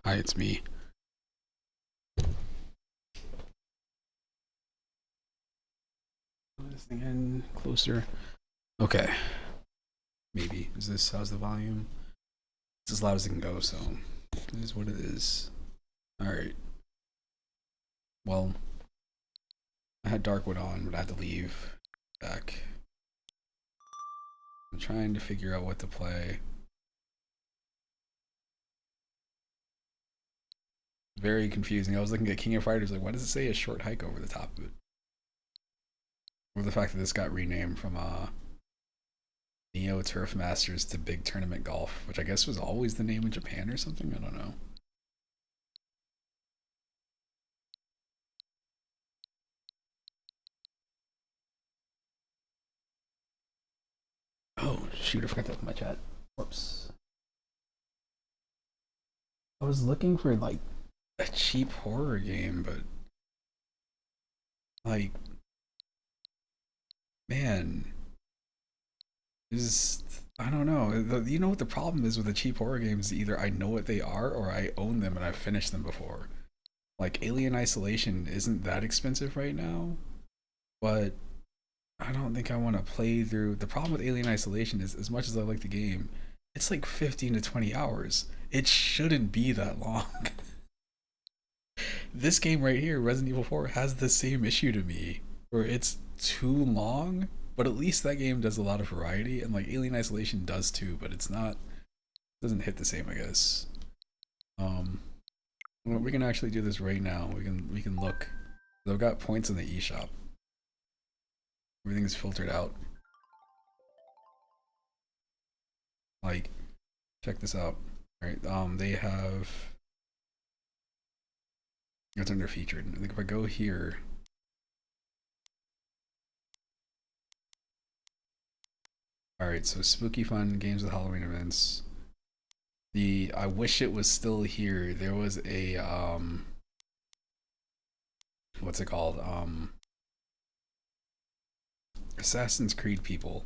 Hi, it's me. This thing in closer. Okay, maybe. Is this how's the volume? It's as loud as it can go, so it is what it is. Alright. Well, I had Darkwood on, but I had to leave back. I'm trying to figure out what to play. Very confusing. I was looking at King of Fighters, like, why does it say a short hike over the top of it? Or the fact that this got renamed from Neo Turf Masters to Big Tournament Golf, which I guess was always the name in Japan or something. I don't know. Oh shoot! I forgot to open my chat. Whoops. I was looking for like a cheap horror game, but like, man, is I don't know. You know what the problem is with the cheap horror games? Either I know what they are, or I own them and I've finished them before. Like Alien Isolation isn't that expensive right now, but I don't think I want to play through. The problem with Alien Isolation is, as much as I like the game, it's like 15 to 20 hours. It shouldn't be that long. This game right here, Resident Evil 4, has the same issue to me, where it's too long, but at least that game does a lot of variety, and like Alien Isolation does too, but it's not, doesn't hit the same, I guess. Um, well, we can actually do this right now. We can look. I've got points in the eShop. Everything's filtered out. Like, check this out. All right, they have. It's under featured. I think if I go here, all right, so spooky fun games with Halloween events. I wish it was still here. There was a what's it called? Assassin's Creed people.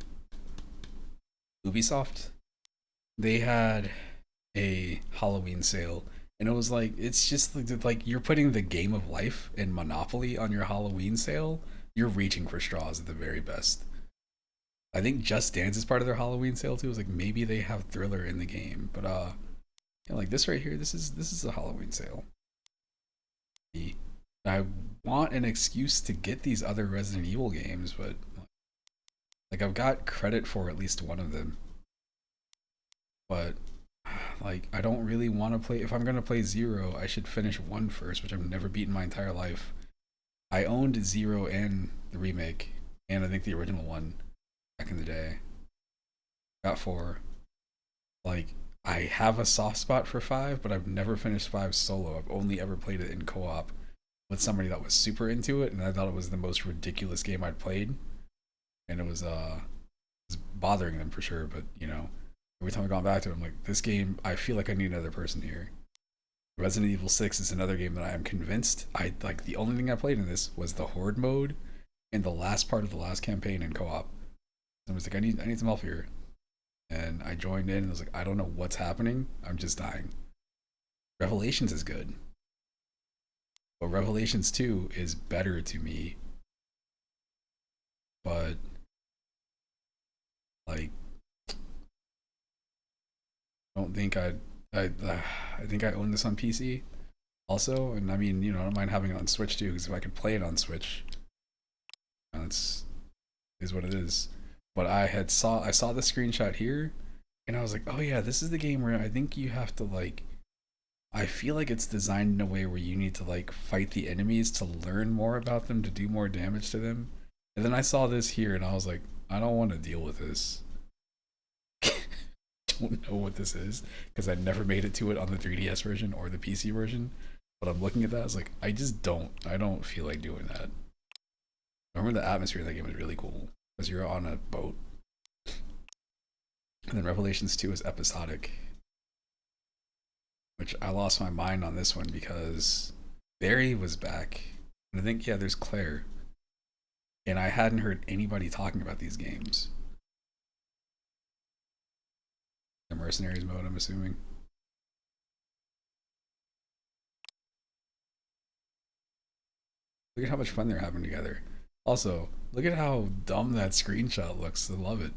Ubisoft. They had a Halloween sale, and it was like it's just like you're putting the game of life and Monopoly on your Halloween sale. You're reaching for straws at the very best. I think Just Dance is part of their Halloween sale too. It was like maybe they have Thriller in the game, but you know, like this right here, this is a Halloween sale. I want an excuse to get these other Resident Evil games, but like I've got credit for at least one of them. But like I don't really want to play. If I'm gonna play Zero, I should finish one first, which I've never beaten my entire life. I owned Zero and the remake, and I think the original one back in the day. Got four. Like I have a soft spot for five, but I've never finished five solo. I've only ever played it in co-op with somebody that was super into it, and I thought it was the most ridiculous game I'd played, and it was bothering them for sure. But you know, every time I've gone back to it, I'm like, this game, I feel like I need another person here. Resident Evil 6 is another game that I am convinced I like. The only thing I played in this was the horde mode and the last part of the last campaign in co-op. I was like, I need some help here, and I joined in and I was like, I don't know what's happening. I'm just dying. Revelations is good, but Revelations 2 is better to me. But like, I don't think I think I own this on PC also, and I mean, you know, I don't mind having it on Switch too, because if I could play it on Switch, that's is what it is. But I saw the screenshot here, and I was like, oh yeah, this is the game where I think you have to like. I feel like it's designed in a way where you need to like fight the enemies to learn more about them to do more damage to them. And then I saw this here, and I was like, I don't want to deal with this. Don't know what this is because I never made it to it on the 3DS version or the PC version. But I'm looking at that, I was like, I don't feel like doing that. I remember the atmosphere of that game was really cool because you're on a boat, and then Revelations 2 is episodic, which I lost my mind on this one because Barry was back, and I think yeah, there's Claire, and I hadn't heard anybody talking about these games. The mercenaries mode, I'm assuming. Look at how much fun they're having together. Also, look at how dumb that screenshot looks. I love it.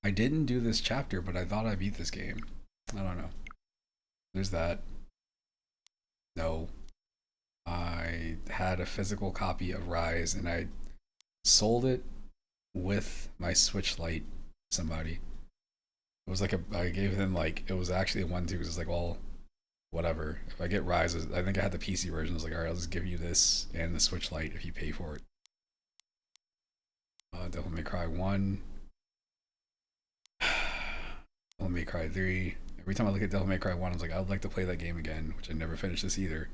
I didn't do this chapter, but I thought I beat this game. I don't know. There's that. No. I had a physical copy of Rise and I sold it with my Switch Lite to somebody. It was like I gave them like, it was actually a 1-2 because it's like, well, whatever. If I get Rise, I think I had the PC version. I was like, alright, I'll just give you this and the Switch Lite if you pay for it. Devil May Cry 1. Devil May Cry 3. Every time I look at Devil May Cry 1, I was like, I would like to play that game again, which I never finished this either.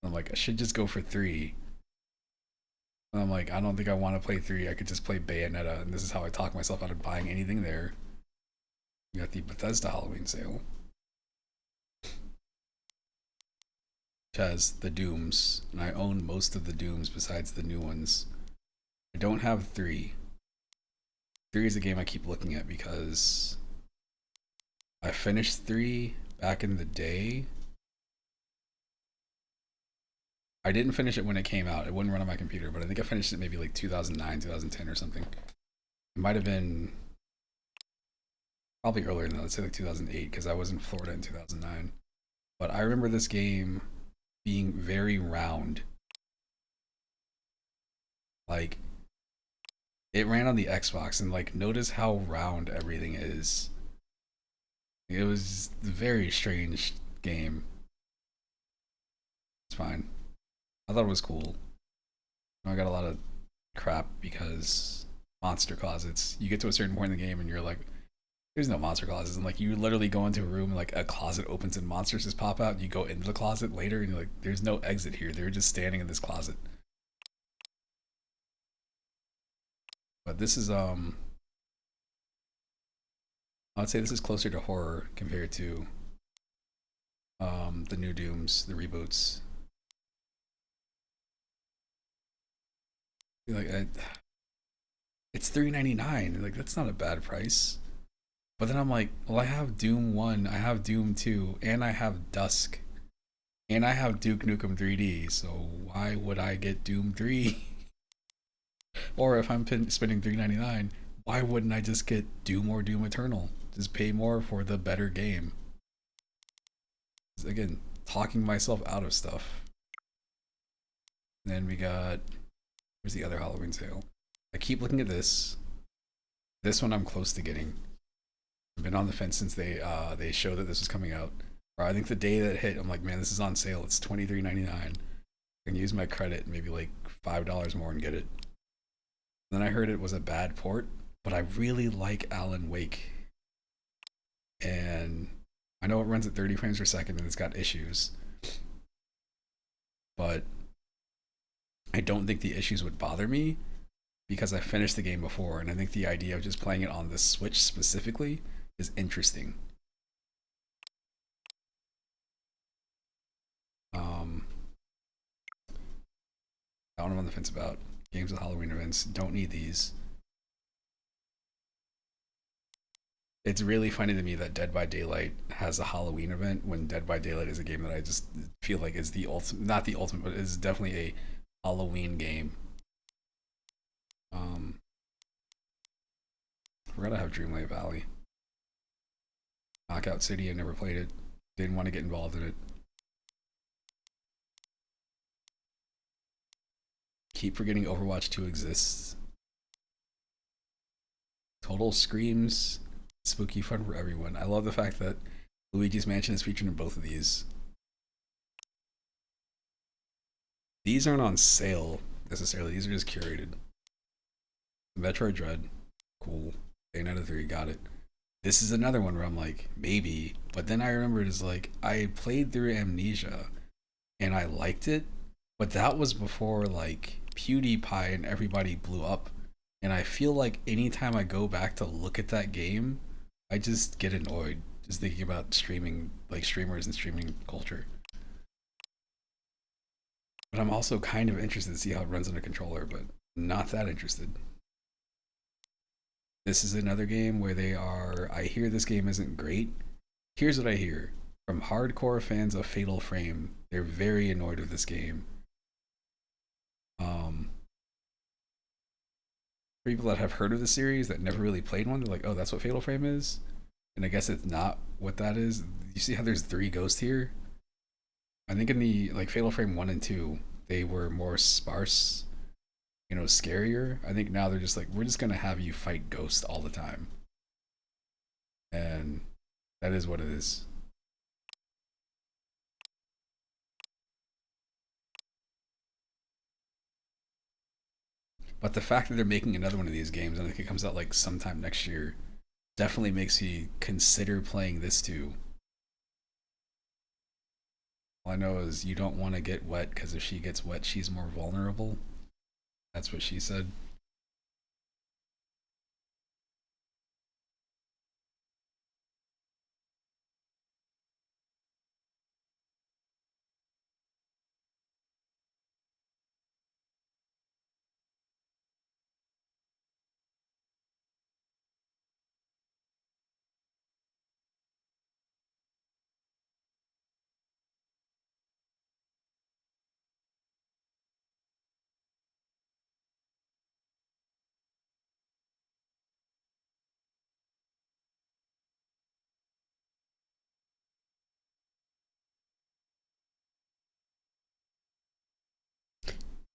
I'm like, I should just go for 3. And I'm like, I don't think I want to play 3. I could just play Bayonetta, and this is how I talk myself out of buying anything there. We got the Bethesda Halloween sale, which has the Dooms, and I own most of the Dooms besides the new ones. I don't have 3. 3 is a game I keep looking at because I finished 3 back in the day. I didn't finish it when it came out. It wouldn't run on my computer, but I think I finished it maybe like 2009, 2010 or something. It might have been probably earlier than that. Let's say like 2008 because I was in Florida in 2009. But I remember this game being very round. Like, it ran on the Xbox and like notice how round everything is. It was a very strange game. It's fine. I thought it was cool. I got a lot of crap because monster closets. You get to a certain point in the game and you're like, there's no monster closets. And like you literally go into a room and like a closet opens and monsters just pop out. And you go into the closet later and you're like, there's no exit here. They're just standing in this closet. But this is I would say this is closer to horror compared to the new Dooms, the reboots. Like it's $3.99. Like that's not a bad price. But then I'm like, well, I have Doom 1, I have Doom 2, and I have Dusk, and I have Duke Nukem 3D. So why would I get Doom 3? Or if I'm spending $3.99, why wouldn't I just get Doom or Doom Eternal? Just pay more for the better game. Again, talking myself out of stuff. Then we got, where's the other Halloween sale? I keep looking at this. This one I'm close to getting. I've been on the fence since they showed that this was coming out. Or I think the day that it hit, I'm like, man, this is on sale. It's $23.99. I can use my credit, maybe like $5 more and get it. Then I heard it was a bad port, but I really like Alan Wake. And I know it runs at 30 frames per second and it's got issues. But I don't think the issues would bother me because I finished the game before, and I think the idea of just playing it on the Switch specifically is interesting. That one I'm on the fence about. Games with Halloween events. Don't need these. It's really funny to me that Dead by Daylight has a Halloween event when Dead by Daylight is a game that I just feel like is the ultimate, not the ultimate, but is definitely a Halloween game. We're gonna have Dreamlight Valley. Knockout City, I never played it. Didn't want to get involved in it. Keep forgetting Overwatch 2 exists. Total screams. Spooky fun for everyone. I love the fact that Luigi's Mansion is featured in both of these. These aren't on sale necessarily. These are just curated. Metroid Dread. Cool. Bayonetta 3, got it. This is another one where I'm like, maybe. But then I remembered it's like, I played through Amnesia and I liked it. But that was before like PewDiePie and everybody blew up. And I feel like anytime I go back to look at that game, I just get annoyed just thinking about streaming, like streamers and streaming culture. But I'm also kind of interested to see how it runs on a controller, but not that interested. This is another game where they are, I hear this game isn't great. Here's what I hear. from hardcore fans of Fatal Frame. They're very annoyed with this game. People that have heard of the series that never really played one, they're like, "Oh, that's what Fatal Frame is," and I guess it's not what that is. You see how there's 3 ghosts here? I think in the like Fatal Frame 1 and 2, they were more sparse, scarier. I think now they're just like, we're just gonna have you fight ghosts all the time, and that is what it is. But the fact that they're making another one of these games, and I think it comes out like sometime next year, definitely makes me consider playing this too. All I know is you don't want to get wet because if she gets wet, she's more vulnerable. That's what she said.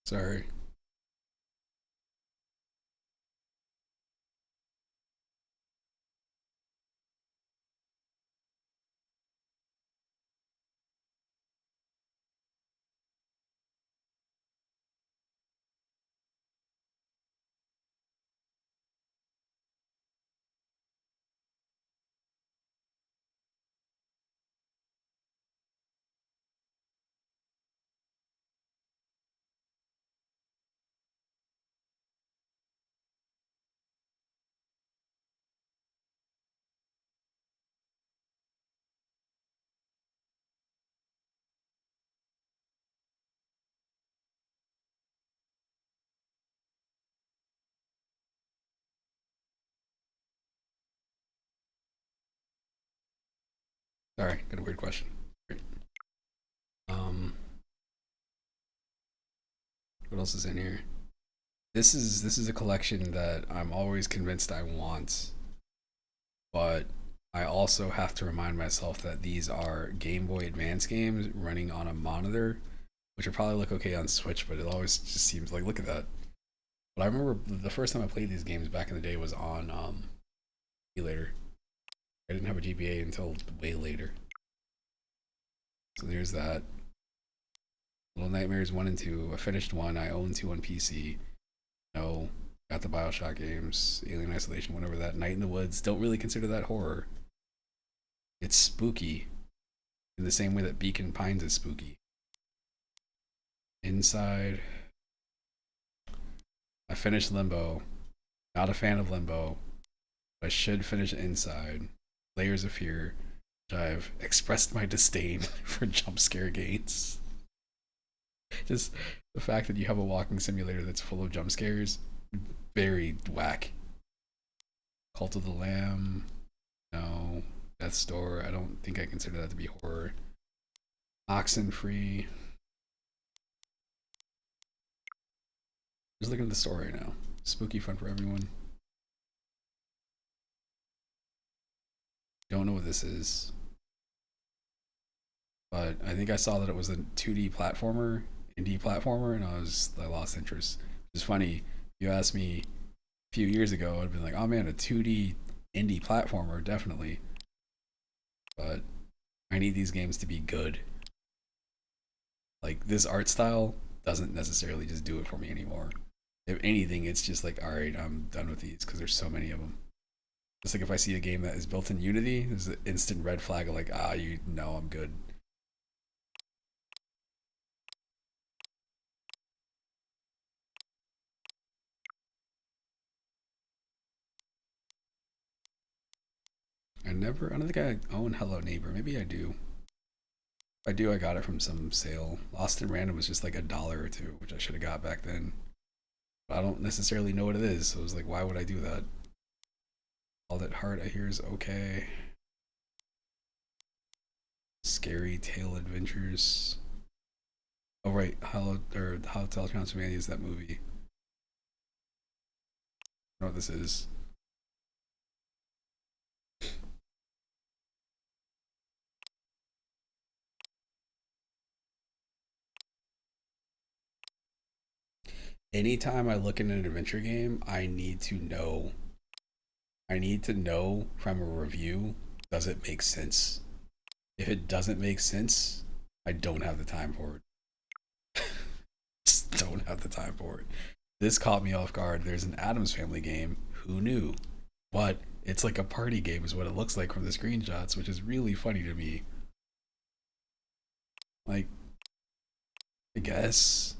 Sorry. Sorry, got a weird question. Um, what else is in here? This is a collection that I'm always convinced I want, but I also have to remind myself that these are Game Boy Advance games running on a monitor, which would probably look okay on Switch, but it always just seems like, look at that. But I remember the first time I played these games back in the day was on later. I didn't have a GBA until way later. So there's that. Little Nightmares 1 and 2. I finished 1. I own 2 on PC. No. Got the Bioshock games. Alien Isolation, whatever that. Night in the Woods. Don't really consider that horror. It's spooky. In the same way that Beacon Pines is spooky. Inside. I finished Limbo. Not a fan of Limbo. But I should finish Inside. Layers of Fear. Which I've expressed my disdain for jump scare games. Just the fact that you have a walking simulator that's full of jump scares, very whack. Cult of the Lamb, no. Death's Door, I don't think I consider that to be horror. Oxenfree. Just looking at the story right now. Spooky fun for everyone. Don't know what this is, but I think I saw that it was a 2D platformer, indie platformer, and I lost interest. It's funny. You asked me a few years ago, I'd been like, oh man, a 2D indie platformer, definitely. But I need these games to be good. Like, this art style doesn't necessarily just do it for me anymore. If anything, it's just like, all right, I'm done with these because there's so many of them. Just like if I see a game that is built in Unity, there's an instant red flag of like, you know, I'm good. I don't think I own Hello Neighbor. Maybe I do. If I do, I got it from some sale. Lost in Random was just like $1 or $2, which I should have got back then. But I don't necessarily know what it is, so I was like, why would I do that? All That Heart I hear is okay. Scary Tale Adventures. Oh right, Hotel Transylvania is that movie. I don't know what this is. Anytime I look in an adventure game, I need to know from a review, does it make sense? If it doesn't make sense, I don't have the time for it. Just don't have the time for it. This caught me off guard. There's an Addams Family game. Who knew? But it's like a party game, is what it looks like from the screenshots, which is really funny to me. Like, I guess.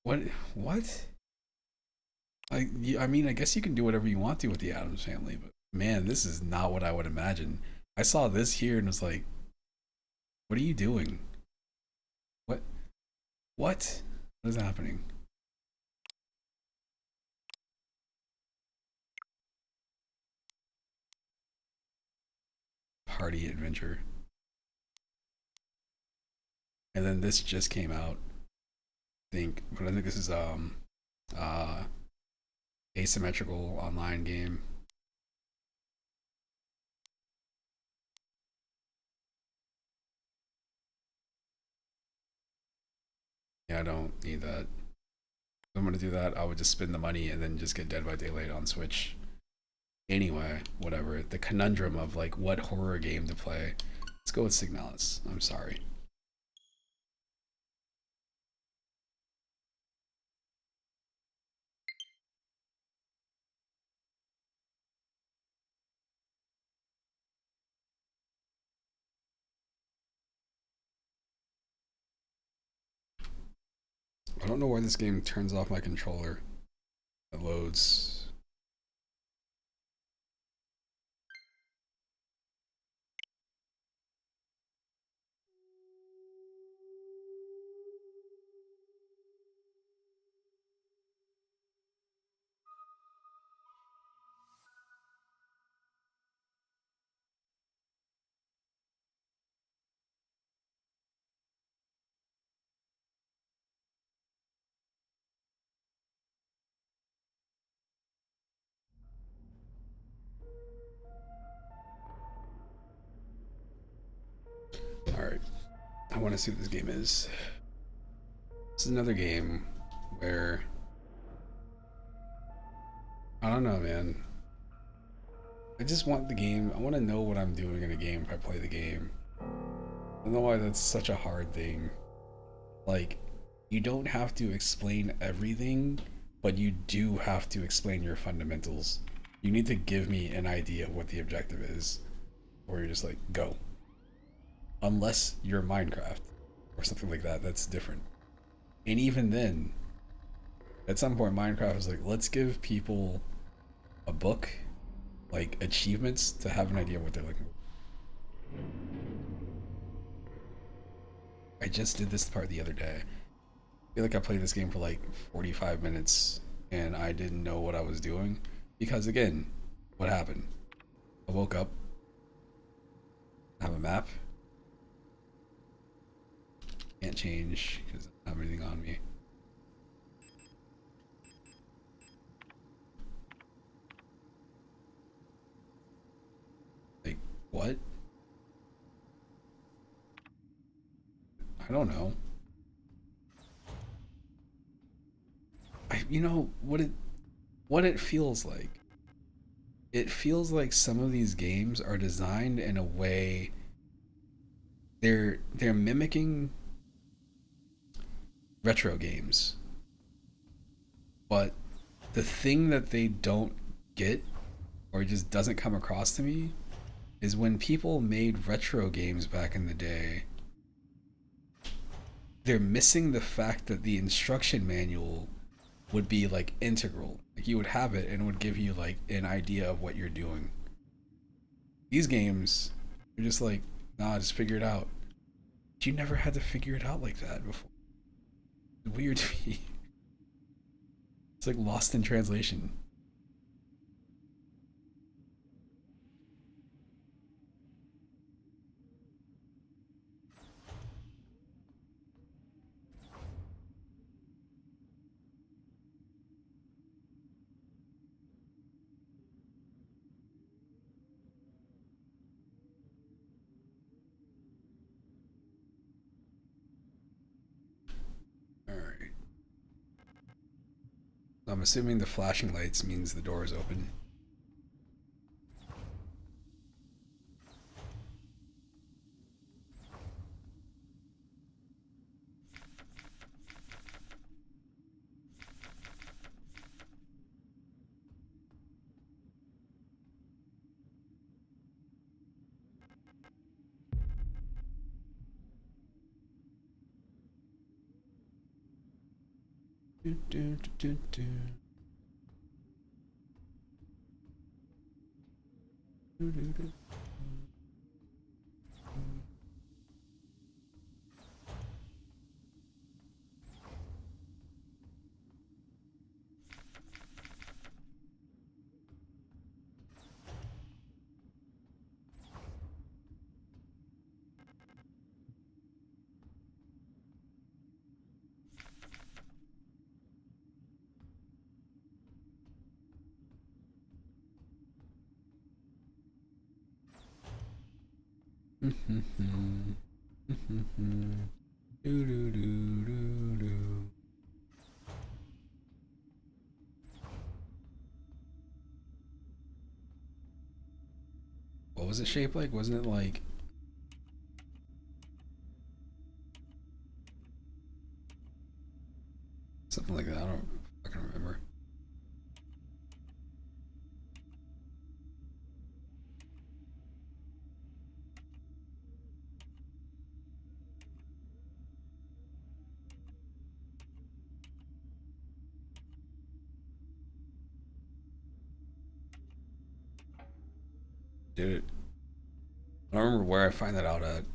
What? What? I mean, I guess you can do whatever you want to with the Addams Family, but man, this is not what I would imagine. I saw this here and was like, what are you doing? What? What? What is happening? Party adventure. And then this just came out. But I think this is uh asymmetrical online game. Yeah, I don't need that. If I'm gonna do that, I would just spend the money and then just get Dead by Daylight on Switch. Anyway, whatever. The conundrum of like what horror game to play. Let's go with Signalis. I'm sorry. I don't know why this game turns off my controller. It loads. Alright. I want to see what this game is. This is another game where I don't know, man. I just want the game. I want to know what I'm doing in a game if I play the game. I don't know why that's such a hard thing. Like, you don't have to explain everything, but you do have to explain your fundamentals. You need to give me an idea of what the objective is, or you're just like, go. Unless you're Minecraft or something like that, that's different. And even then, at some point, Minecraft was like, let's give people a book, like achievements, to have an idea what they're looking for. I just did this part the other day. I feel like I played this game for like 45 minutes and I didn't know what I was doing. Because again, what happened? I woke up, I have a map, can't change because I don't have anything on me. Like, what? I don't know. You know what it feels like. It feels like some of these games are designed in a way they're mimicking retro games, but the thing that they don't get or just doesn't come across to me is when people made retro games back in the day, they're missing the fact that the instruction manual would be like integral. Like you would have it and it would give you like an idea of what you're doing. These games, you're just like, nah, just figure it out. But you never had to figure it out like that before. It's weird to me. It's like lost in translation. I'm assuming the flashing lights means the door is open. Do, do, do, do, do, do, do. Do, do, do, do, do. What was it shaped like? Wasn't it like something like that? I don't fucking remember. Did it? I don't remember where I find that out at.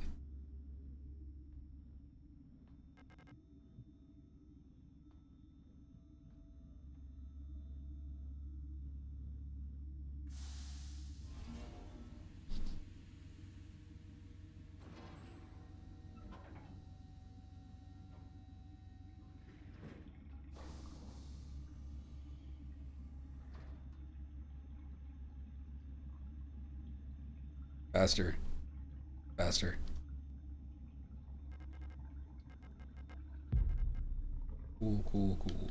Faster. Faster. Cool, cool, cool.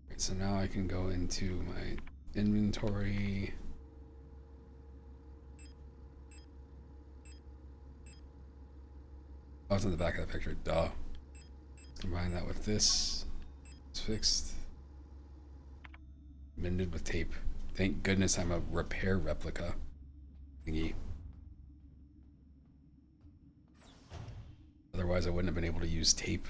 Right, so now I can go into my inventory. Oh, it's in the back of the picture. Duh. Combine that with this. It's fixed. Mended with tape. Thank goodness I'm a repair replica thingy. Otherwise I wouldn't have been able to use tape.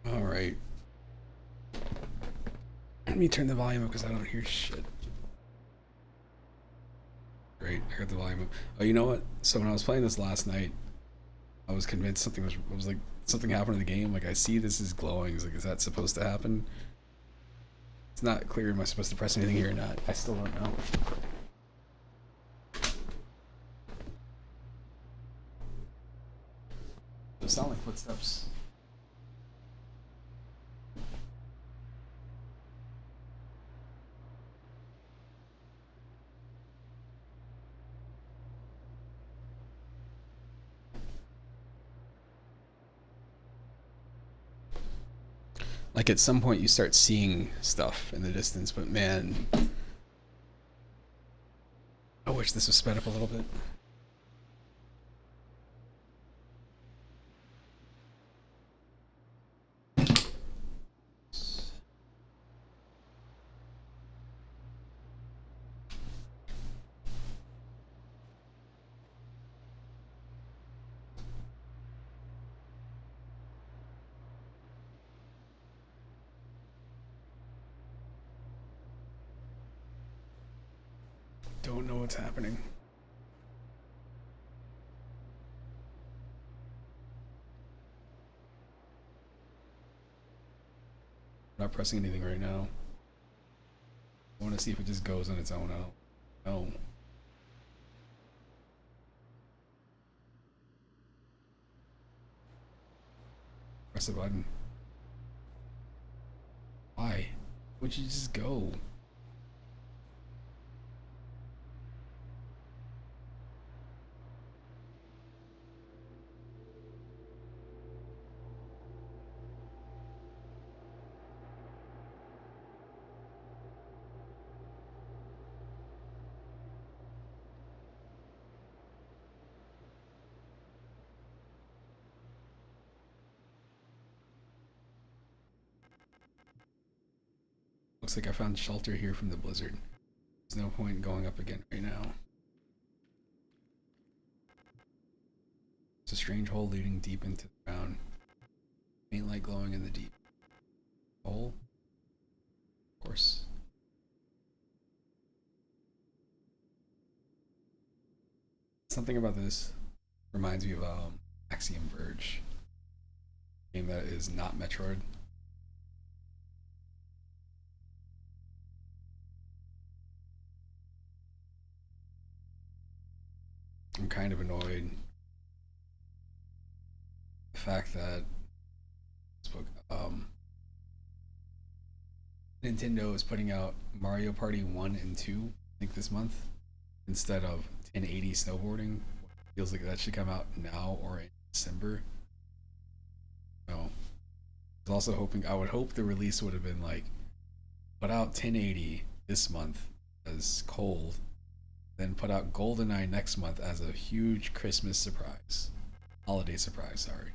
Alright. Let me turn the volume up because I don't hear shit. Great, I got the volume up. Oh, you know what? So when I was playing this last night, I was convinced something was like something happened in the game. Like I see this is glowing. It's like, is that supposed to happen? It's not clear. Am I supposed to press anything here or not? I still don't know. Those sound like footsteps. Like at some point you start seeing stuff in the distance, but man, I wish this was sped up a little bit. Don't know what's happening. I'm not pressing anything right now. I want to see if it just goes on its own. I don't know. Press the button. Why? Would you just go? Looks like I found shelter here from the blizzard. There's no point in going up again right now. It's a strange hole leading deep into the ground. Faint light glowing in the deep hole. Of course. Something about this reminds me of Axiom Verge, a game that is not Metroid. I'm kind of annoyed the fact that Nintendo is putting out Mario Party 1 and 2, I think this month, instead of 1080 snowboarding. Feels like that should come out now or in December. No. I was also hoping, I would hope the release would have been like, put out 1080 this month as cold, then put out GoldenEye next month as a huge Christmas surprise. Holiday surprise, sorry.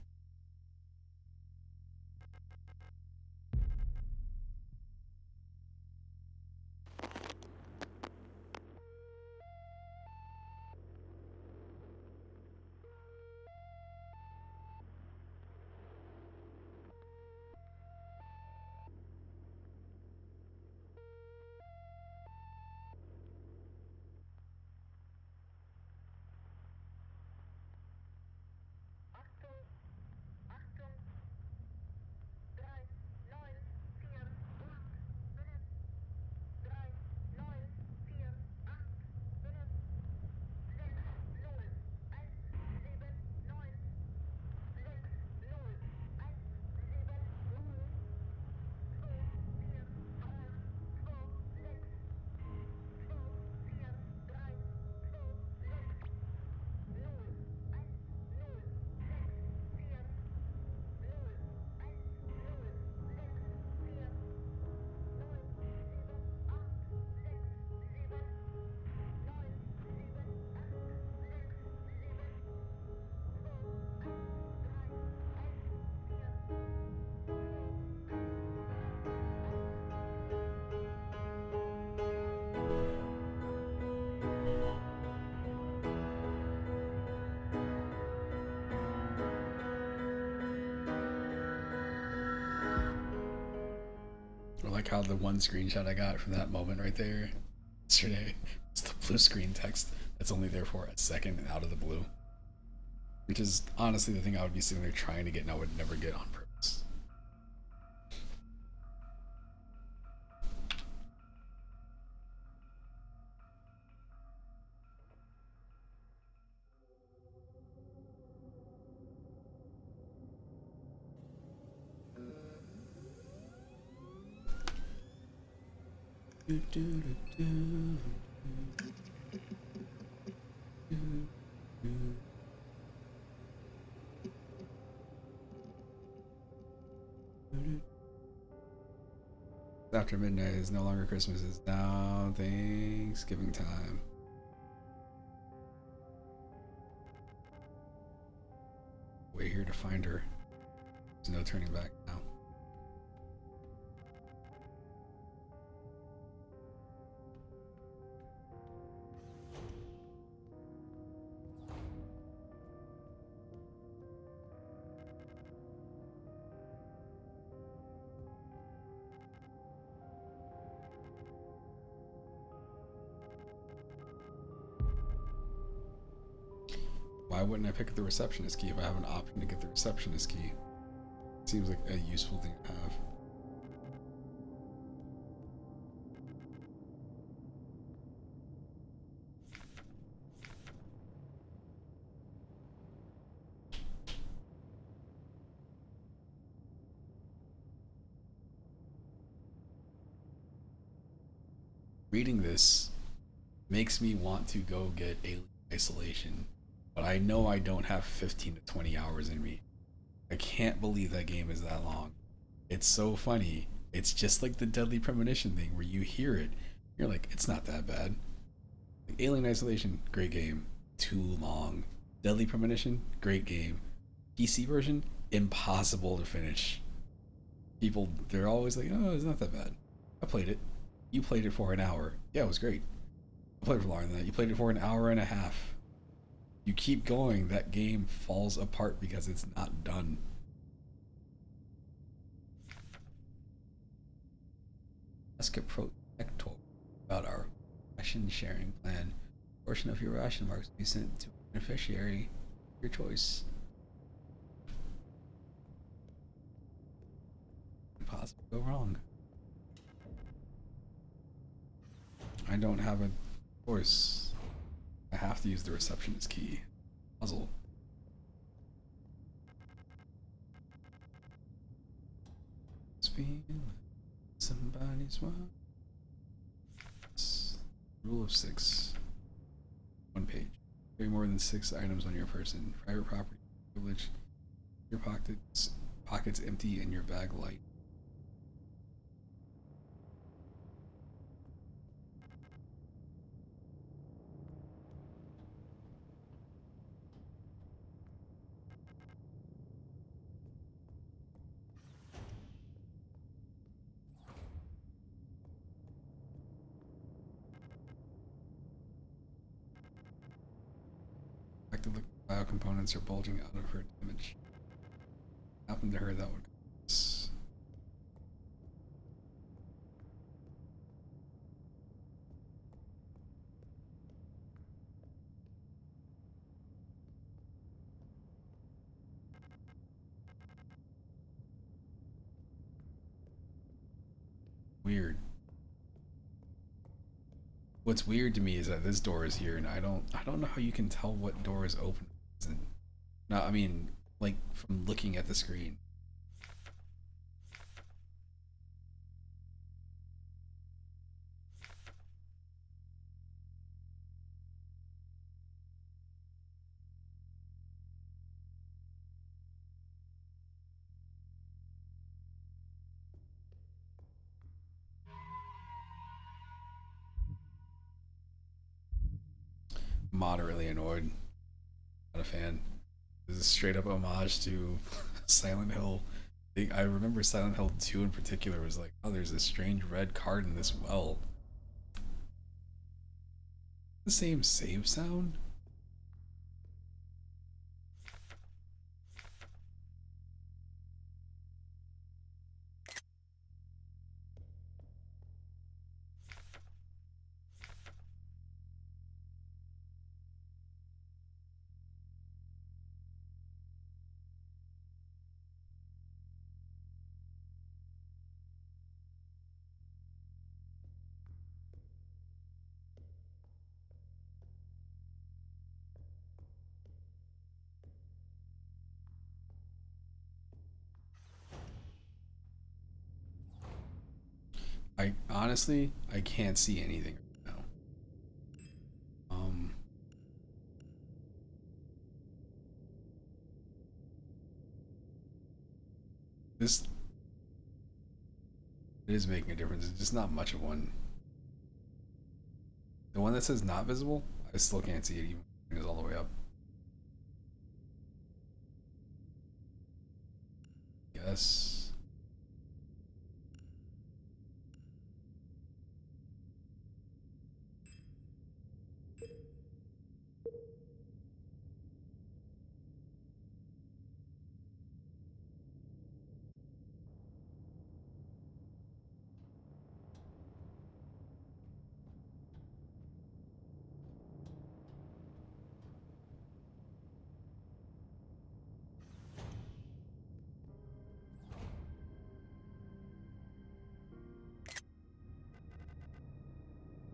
I like how the one screenshot I got from that moment right there yesterday is the blue screen text that's only there for a second out of the blue. Which is honestly the thing I would be sitting there trying to get and I would never get on purpose. after midnight is no longer Christmas. It's now Thanksgiving time. We're here to find her. There's no turning back now. Why wouldn't I pick the receptionist key if I have an option to get the receptionist key? Seems like a useful thing to have. Reading this makes me want to go get Alien Isolation, but I know I don't have 15 to 20 hours in me. I can't believe that game is that long. It's so funny. It's just like the Deadly Premonition thing where you hear it, you're like, it's not that bad. Like Alien Isolation, great game. Too long. Deadly Premonition, great game. PC version, impossible to finish. People, they're always like, oh, it's not that bad. I played it. You played it for an hour. Yeah, it was great. I played it for longer than that. You played it for an hour and a half. You keep going, that game falls apart because it's not done. Ask a protector about our ration sharing plan. A portion of your ration marks will be sent to a beneficiary of your choice. Impossible to go wrong. I don't have a choice. I have to use the receptionist key. Puzzle. Speed. Somebody's one. Rule of 6. 1 page. Carry more than 6 items on your person. Private property privilege. Your pockets empty and your bag light. Active biocomponents are bulging out of her damage. Happened to her, that would cause weird. What's weird to me is that this door is here, and I don't know how you can tell what door is open. No, I mean, like from looking at the screen. Moderately annoyed. Not a fan. This is a straight up homage to Silent Hill. I remember Silent Hill 2 in particular was like, oh, there's this strange red card in this well. The same save sound? I honestly, I can't see anything right now. This It is making a difference. It's just not much of one. The one that says not visible, I still can't see it even when it's all the way up. Yes.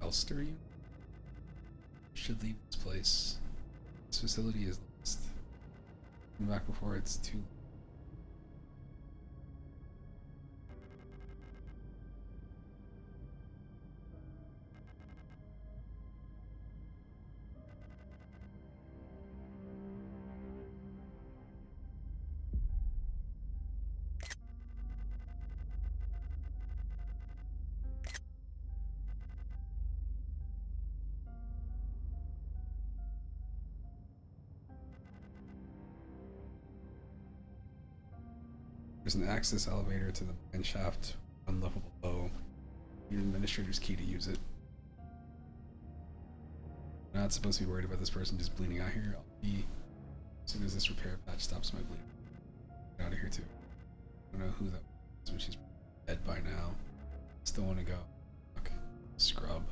Elster should leave this place. This facility is lost. Come back before it's too late. There's an access elevator to the mine shaft, one level below. Your administrator's key to use it. I'm not supposed to be worried about this person just bleeding out here. I'll be as soon as this repair patch stops my bleeding. Get out of here too. I don't know who that was, but she's dead by now. Still want to go. Fuck. Scrub.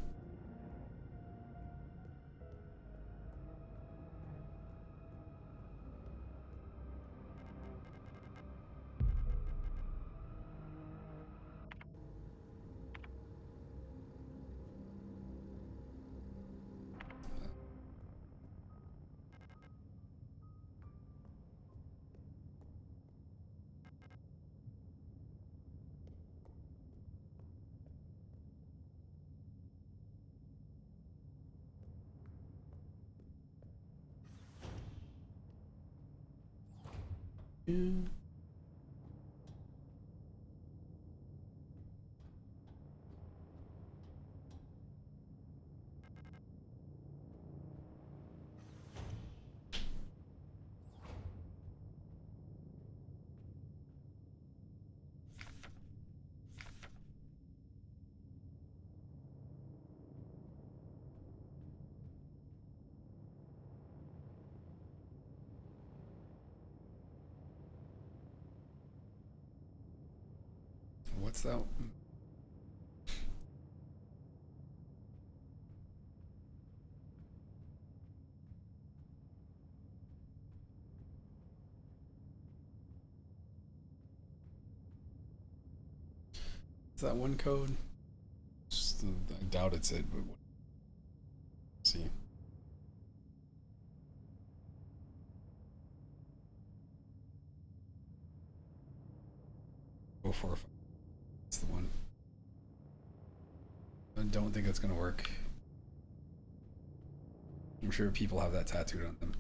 Yeah. What's that? Is that one code? Just, I doubt it's it, but see. 045. That's the one. I don't think it's gonna work. I'm sure people have that tattooed on them.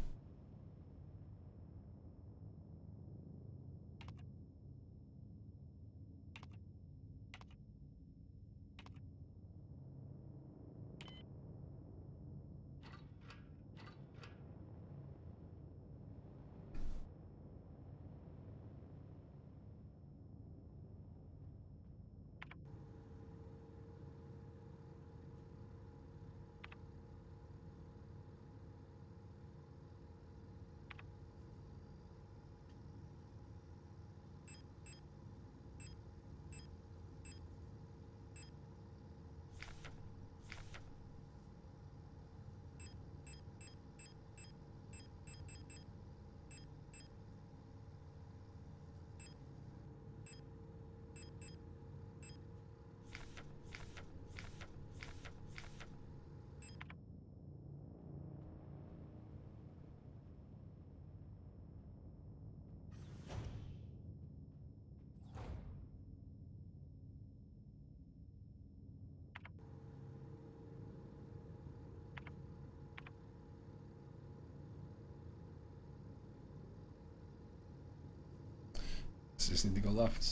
Just need to go left.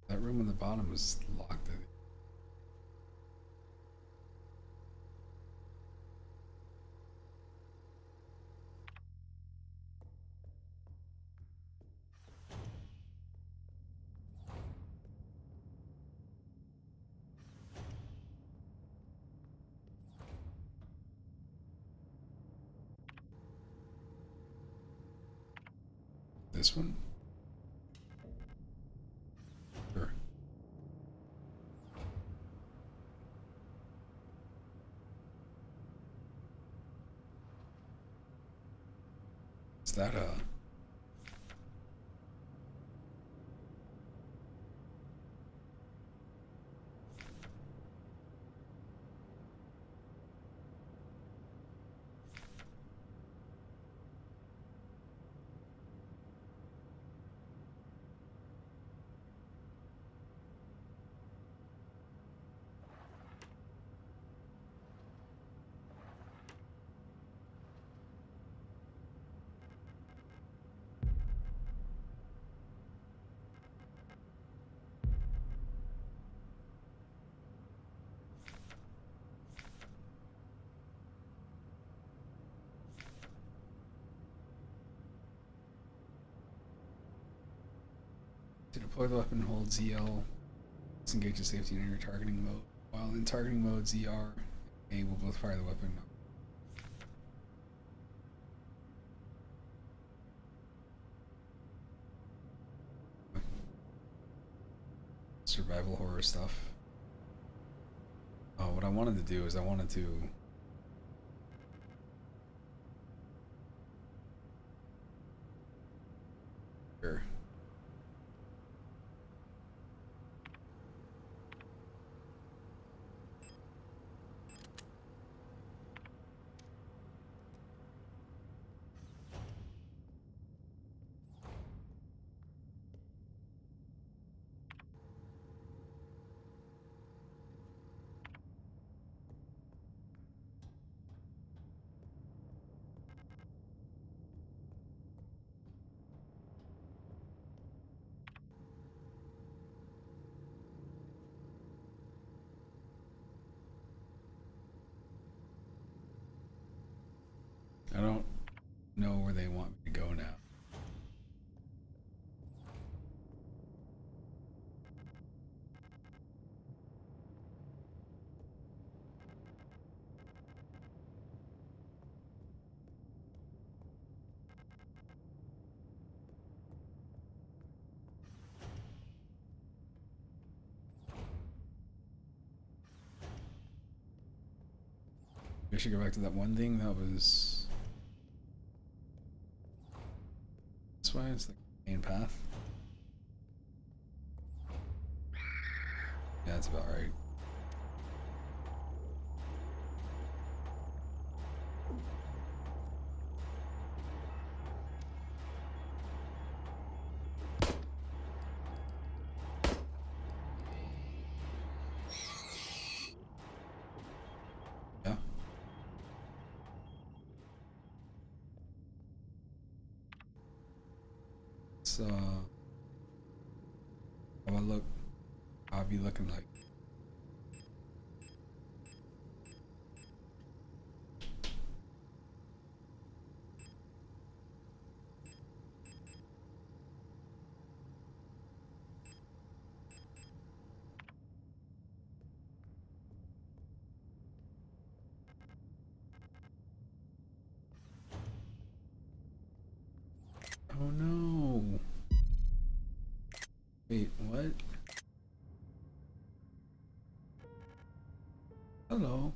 That room on the bottom was locked, I think. This one? Sure. Is that to deploy the weapon, hold ZL, disengage the safety in your targeting mode. While in targeting mode, ZR and A will both fire the weapon. Survival horror stuff. Oh, what I wanted to do is I wanted to here. I don't know where they want me to go now. I should go back to that one thing that was this way. It's the main path. Yeah, that's about right. Yeah. So, how I look, I'll be looking like. Oh no. Wait, what? Hello.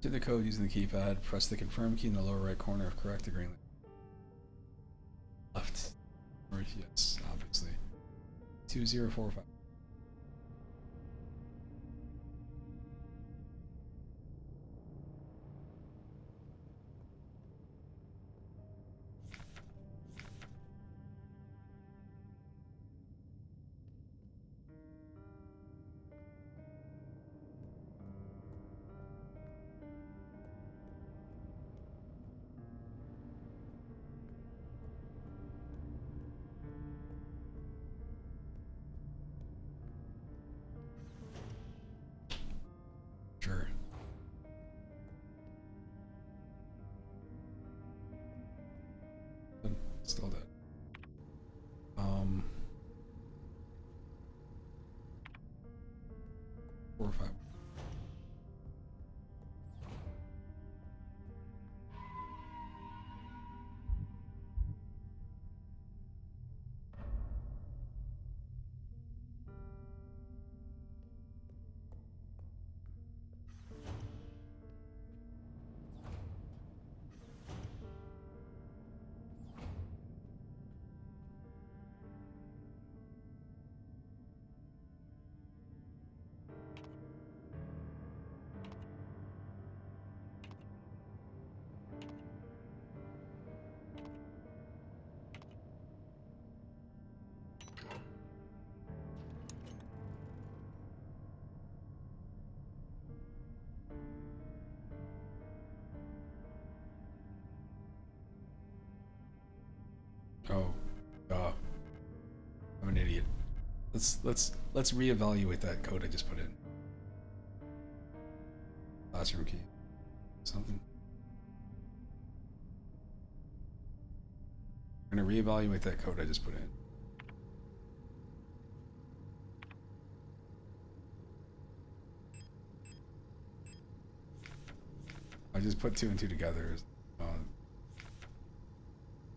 To the code using the keypad, press the confirm key in the lower right corner of correct agreement. Left. Or yes, obviously. 2045. Sure. Still dead. 4 or 5. Oh, I'm an idiot. Let's reevaluate that code I just put in. Classroom key. Something. I'm gonna reevaluate that code I just put in. I just put 2 and 2 together.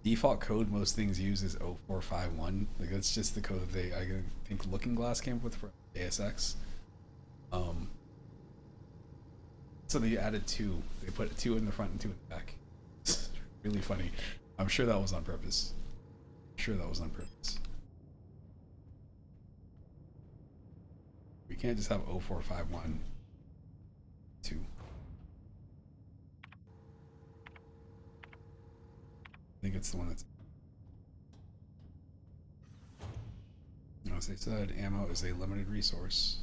Default code most things use is 0451. Like that's just the code that they, I think, Looking Glass came up with for ASX. So they added 2. They put 2 in the front and 2 in the back. It's really funny. I'm sure that was on purpose. We can't just have 0451 2. I think it's the one that's. As they said, ammo is a limited resource.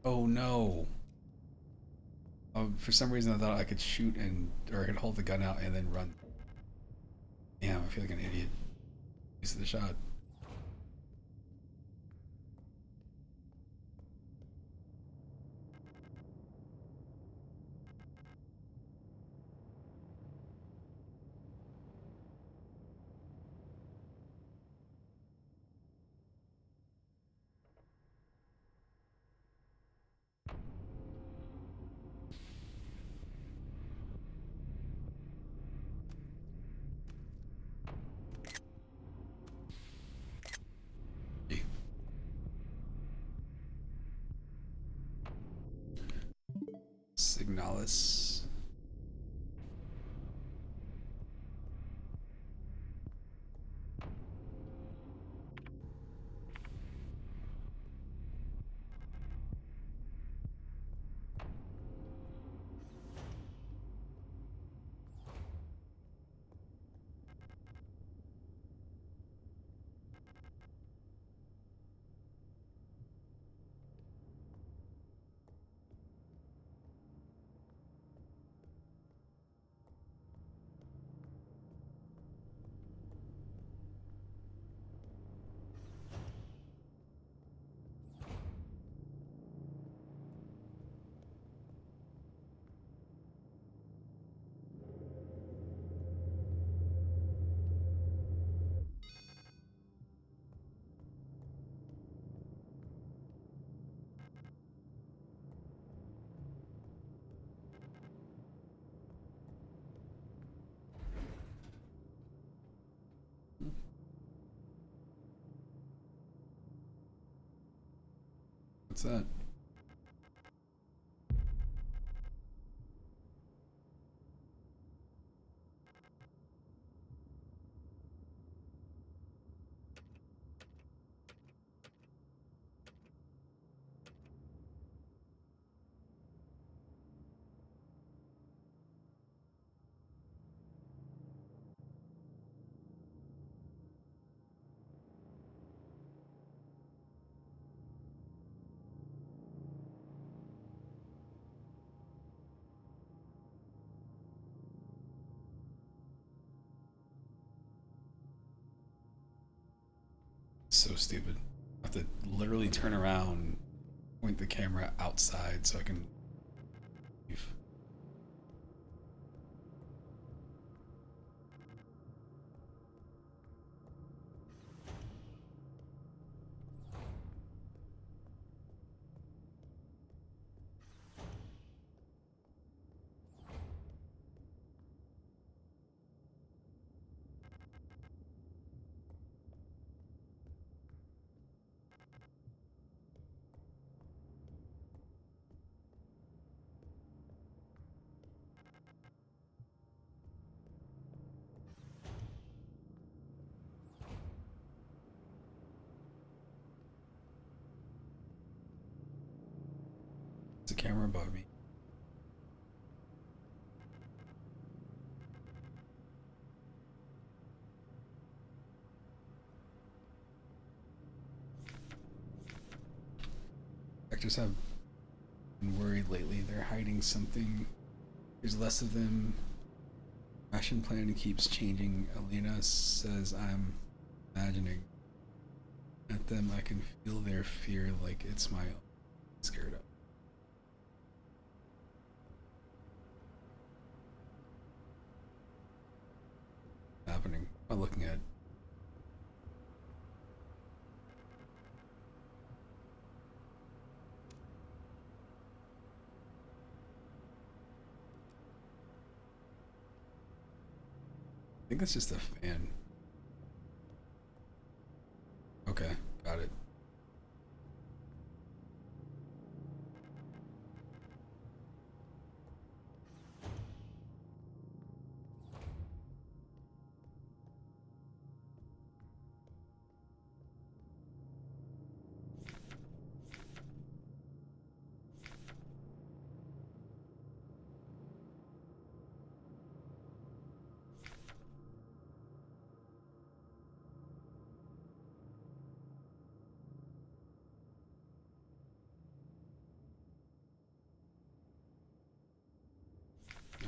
Oh no. For some reason I thought I could shoot or I could hold the gun out and then run. Damn, I feel like an idiot. Piece of the shot. Signalis. What's that? So stupid. I have to literally turn around, point the camera outside so I can leave. There's a camera above me. Actors have been worried lately. They're hiding something. There's less of them. Ration plan keeps changing. Elena says I'm imagining at them. I can feel their fear like it's my own. Scared up. Happening. I'm looking at. I think that's just a fan. Okay, got it.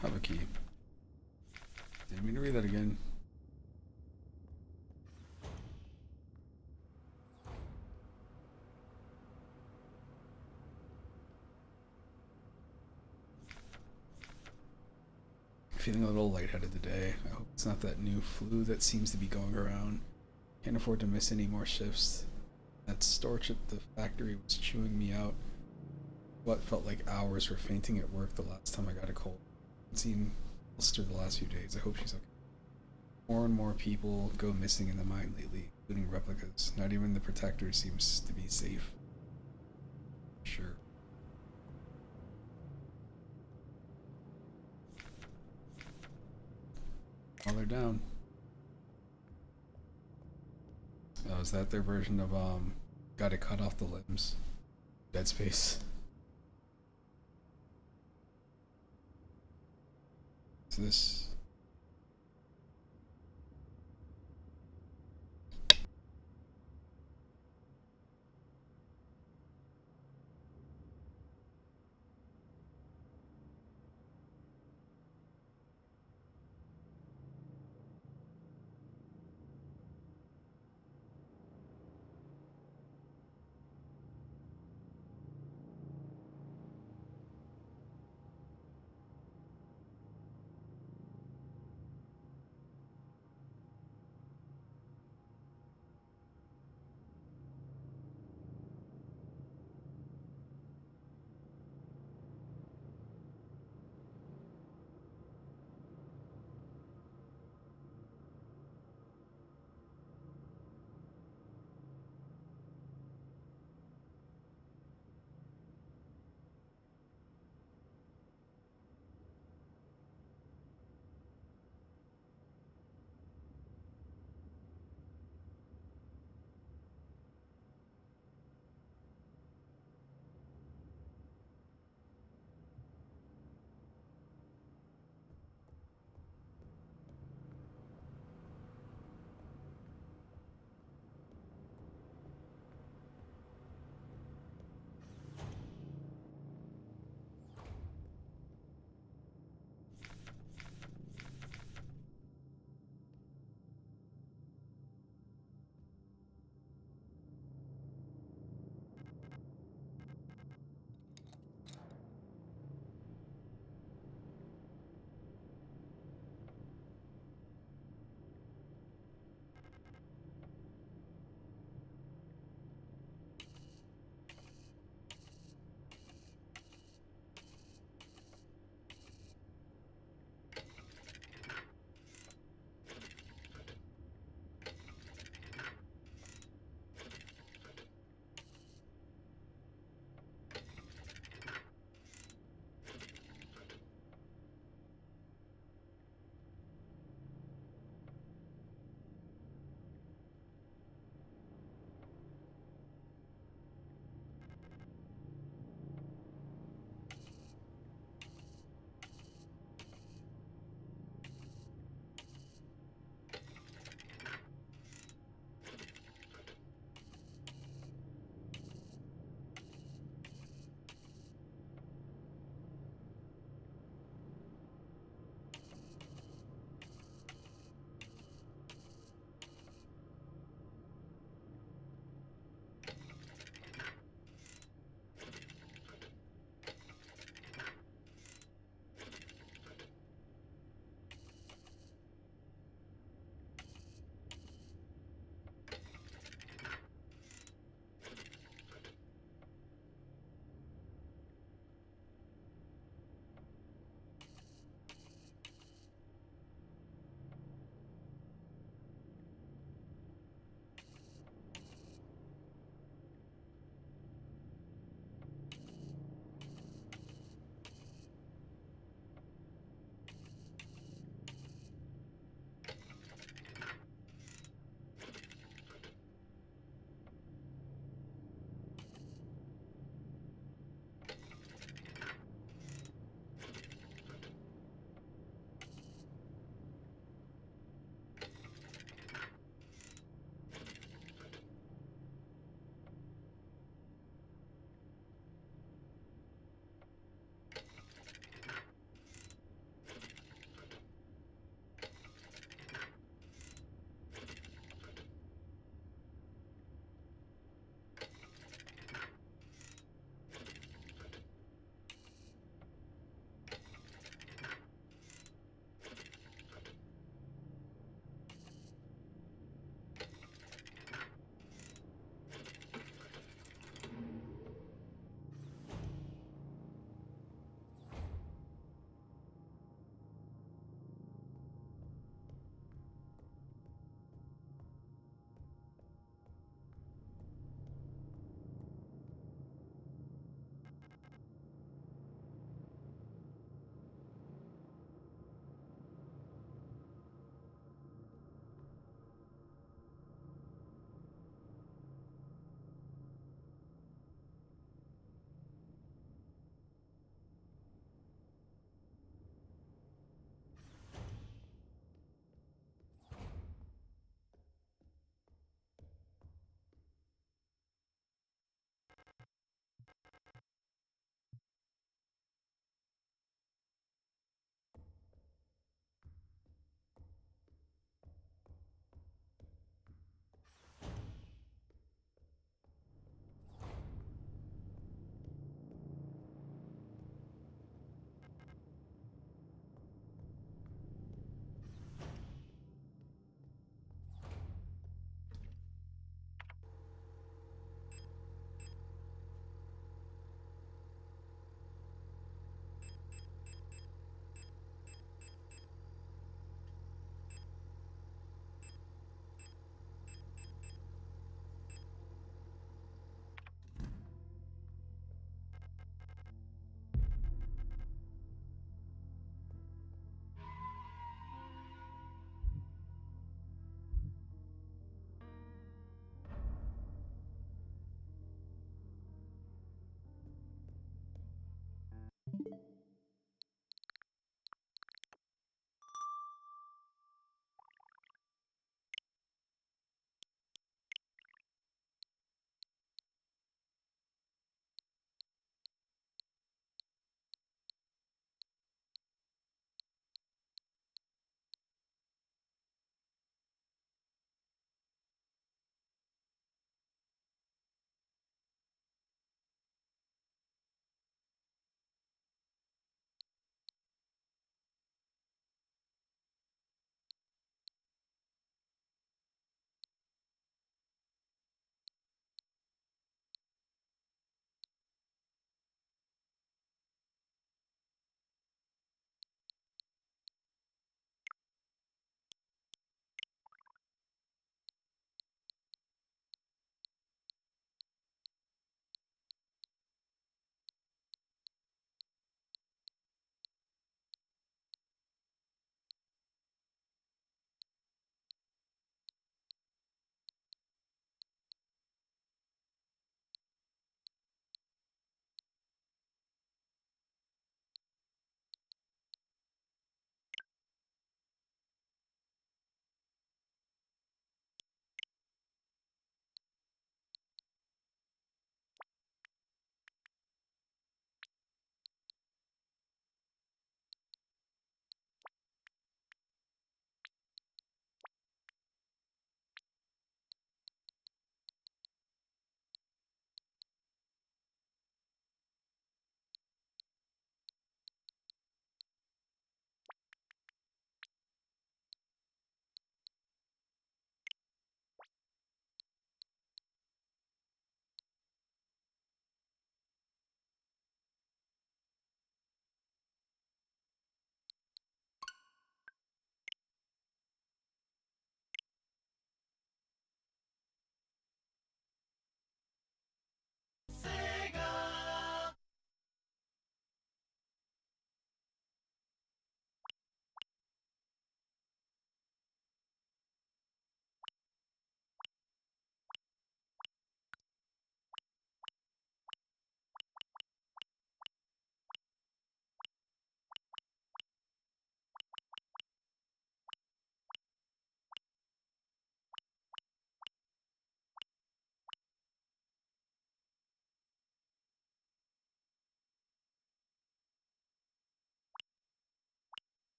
I have a key. Didn't mean to read that again. Feeling a little lightheaded today. I hope it's not that new flu that seems to be going around. Can't afford to miss any more shifts. That storch at the factory was chewing me out. What felt like hours for fainting at work the last time I got a cold. I've seen Lister the last few days. I hope she's okay. More and more people go missing in the mine lately, including replicas. Not even the Protector seems to be safe. Sure. Oh, they're down. Oh, is that their version of gotta cut off the limbs? Dead Space. So this.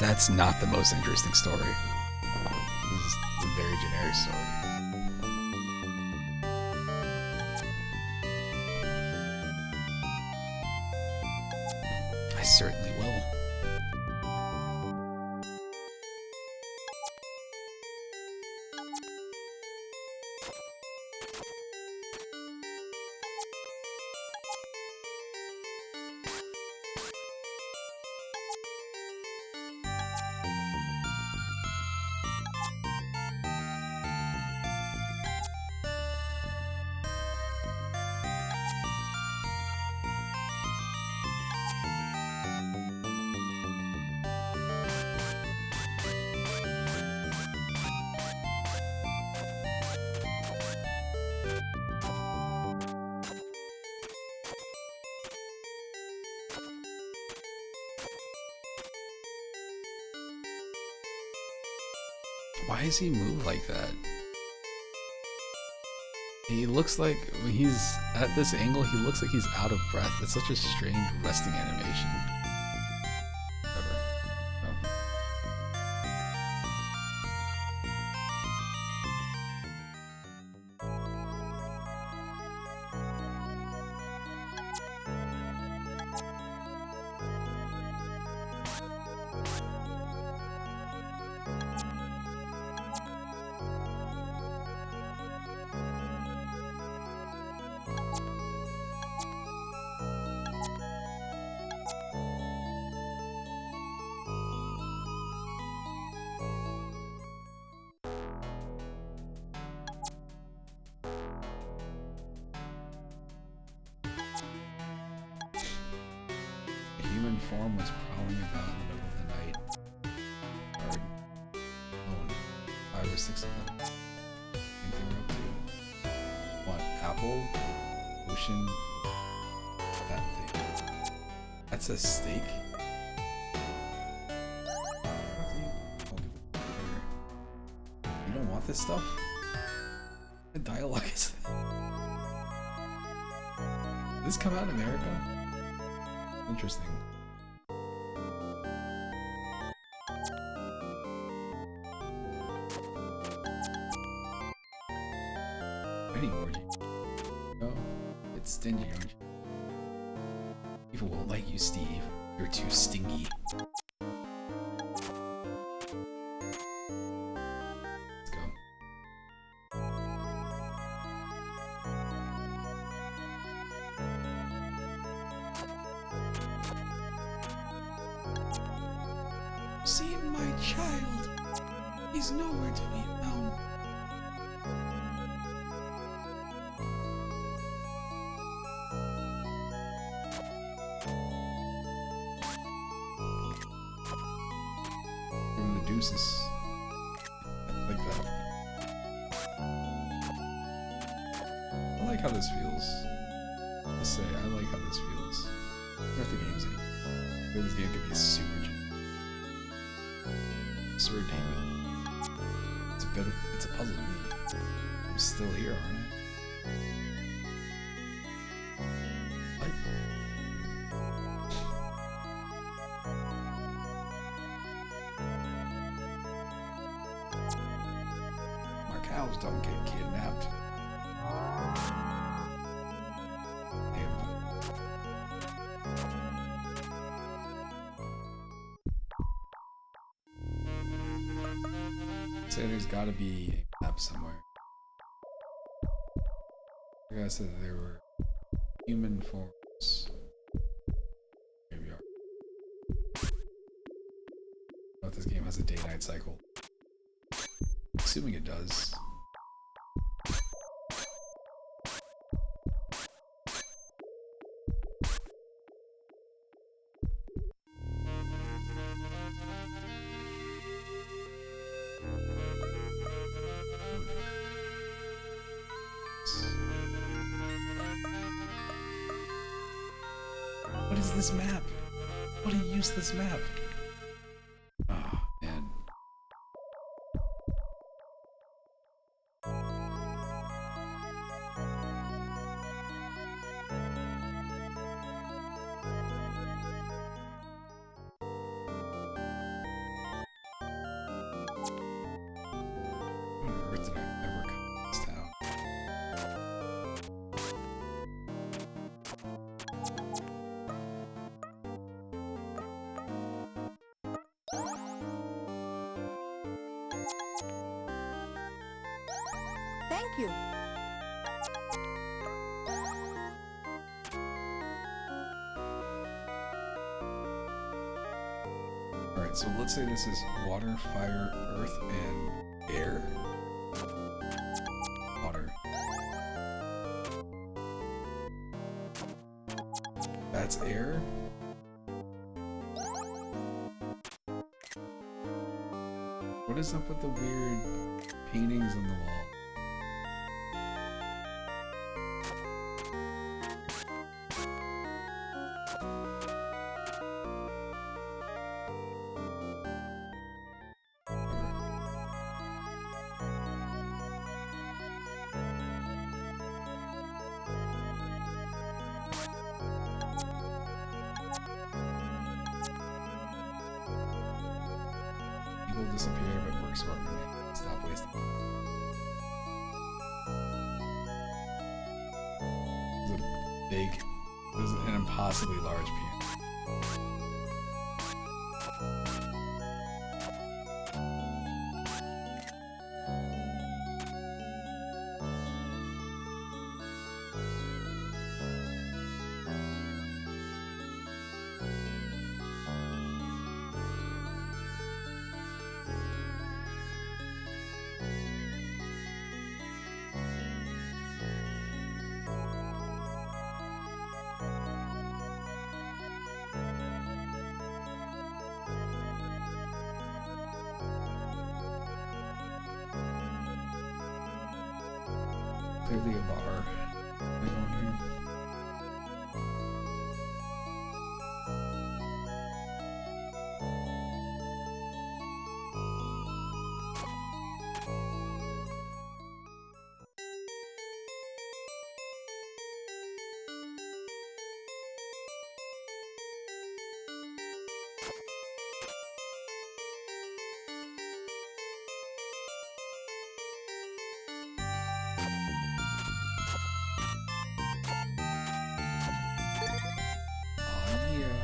That's not the most interesting story. This is a very generic story. I certainly will. Why does he move like that? He looks like, when he's at this angle, he looks like he's out of breath. It's such a strange resting animation. Whatever. Oh. Human form was prowling about in the middle of the night. Or, oh, 5 or 6 of them. I think they were up to. What? Apple? Ocean? That thing. That's a steak? You don't want this stuff? What dialogue is that? Did this come out in America? Interesting. Any orgy? No, it's stingy, aren't you? People won't like you, Steve. You're too stingy. Let's go. Seen my child. He's nowhere to be found. From the deuces. Like that. I like how this feels. Let's say, I like how this feels. I don't know if the game's any. I feel this game could be super generic. Sir David. It's a puzzle to me. I'm still here, aren't I? Our cows don't get kidnapped. Say there's gotta be a map somewhere. Like I said, there were human forms. Graveyard. I don't know if this game has a day-night cycle. Assuming it does. What is this map? What do you use this map? Oh, man. earth did I ever come to this town? Thank you. Alright, so let's say this is water, fire, earth, and air. Water. That's air? What is up with the weird paintings on the wall? People disappear, but work smart remain. Stop wasting. This is an impossibly large piano. Clearly a bar. Am I going here? Oh yeah.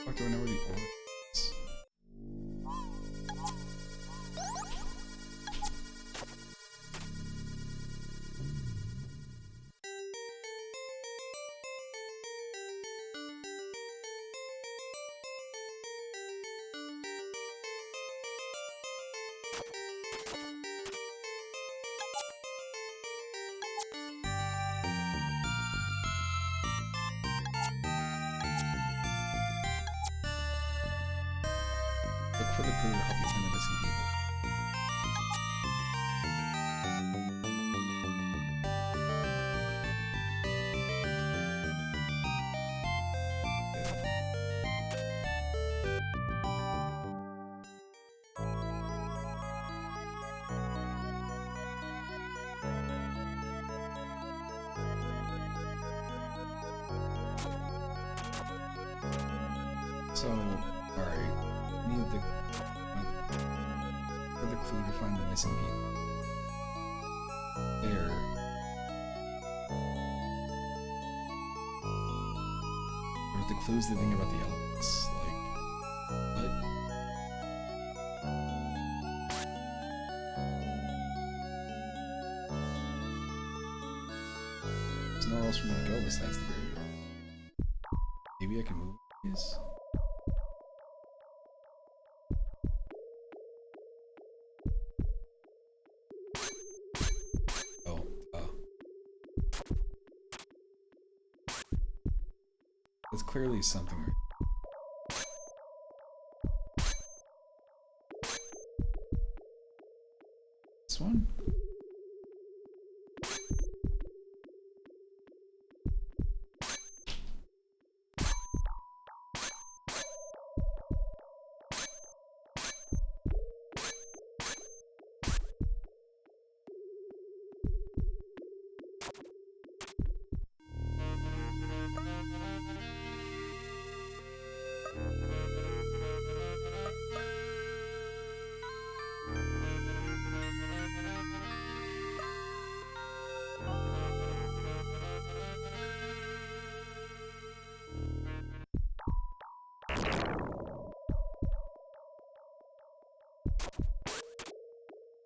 Fuck, do I know where the orb is? Look for the clue to help you find the missing people. So, alright. Need the for the clue to find the missing people. There. Or if the clue's the thing about the elements, like what? There's nowhere else for me to go besides the graveyard. Maybe I can move these. Oh, it's clearly something right. This one?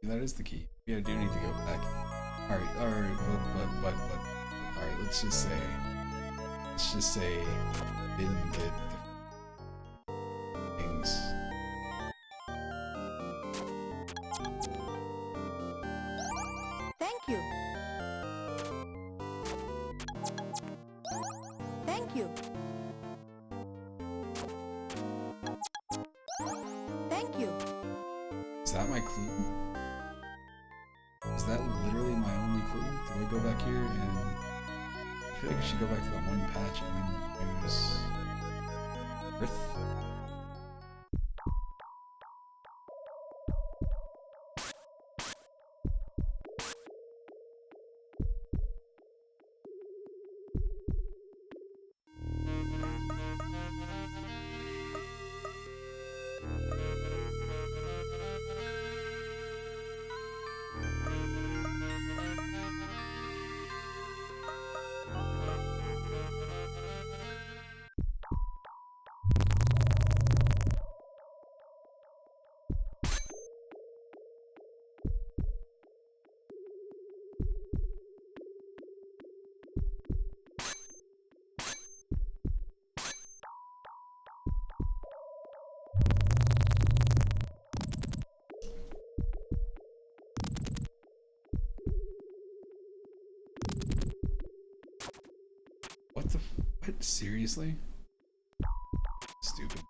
That is the key. Yeah, I do need to go back. Alright, alright, let's just say, didn't get the things. Thank you. Thank you. Thank you. Is that my clue? Is that literally my only clue? Do I go back here and... I feel like I should go back to that one patch and then use... Earth? What the what? Seriously? Stupid.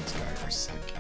These guys are sick.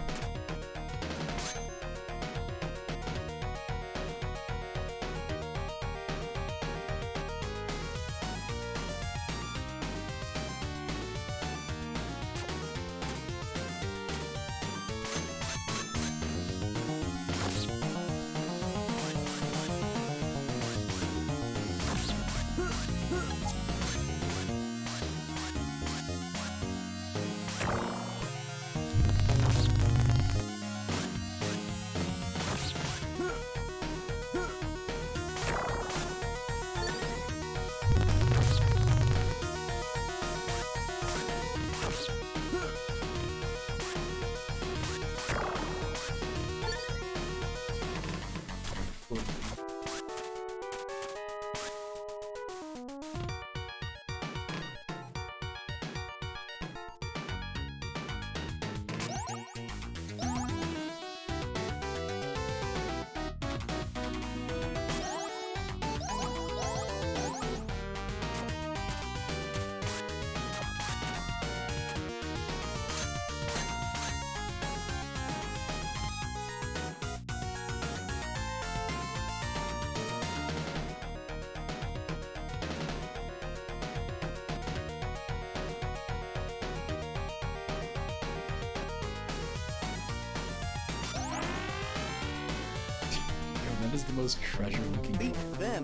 That is the most treasure looking Beat them.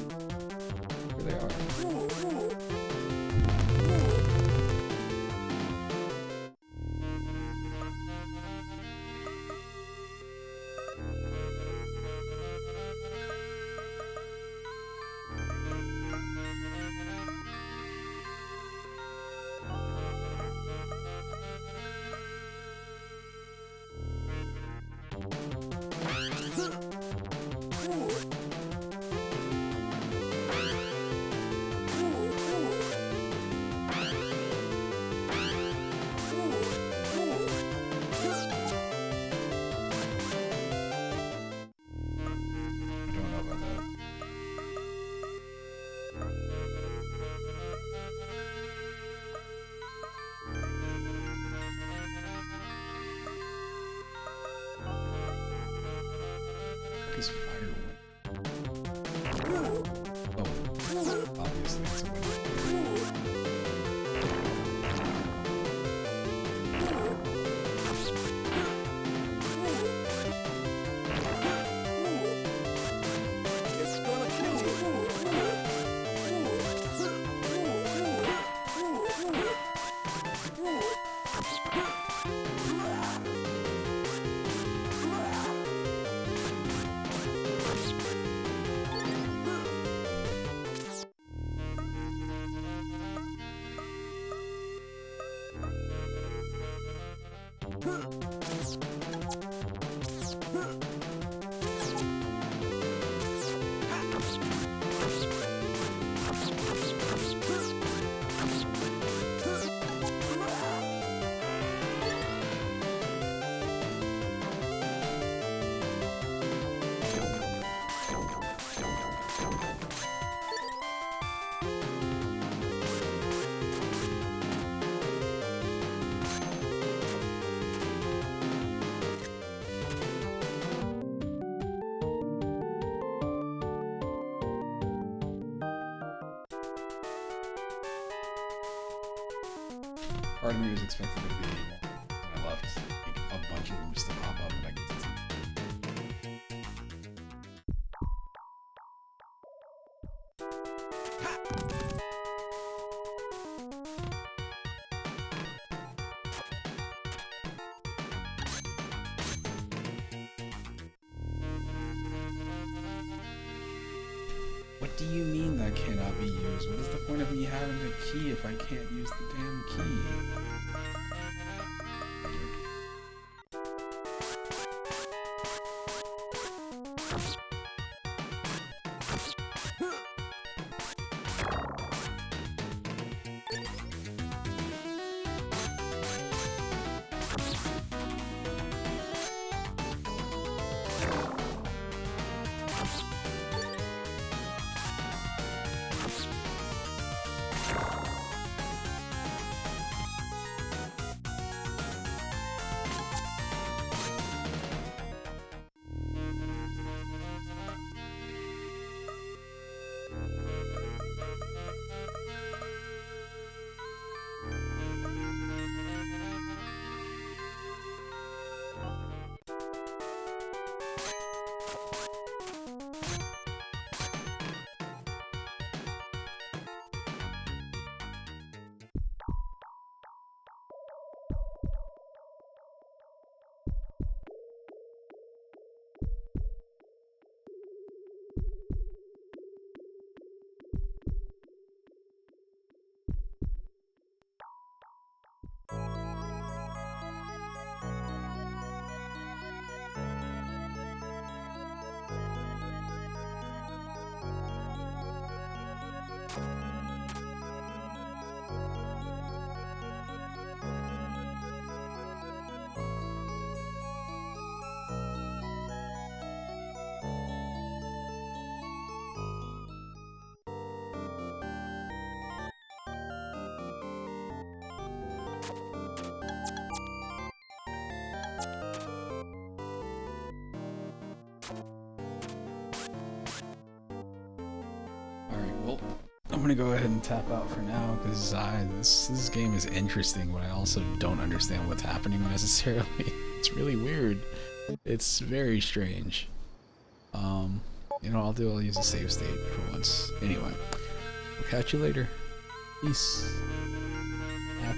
Here they are. Part of me was expecting there to be more when I left. Like, a bunch of them just to pop up, and I could see. What do you mean that cannot be used? What is the point of me having a key if I can't use the damn key? Alright, well, I'm gonna go ahead and tap out for now because this game is interesting, but I also don't understand what's happening necessarily. It's really weird. It's very strange. You know, I'll use a save state for once. Anyway, we'll catch you later. Peace.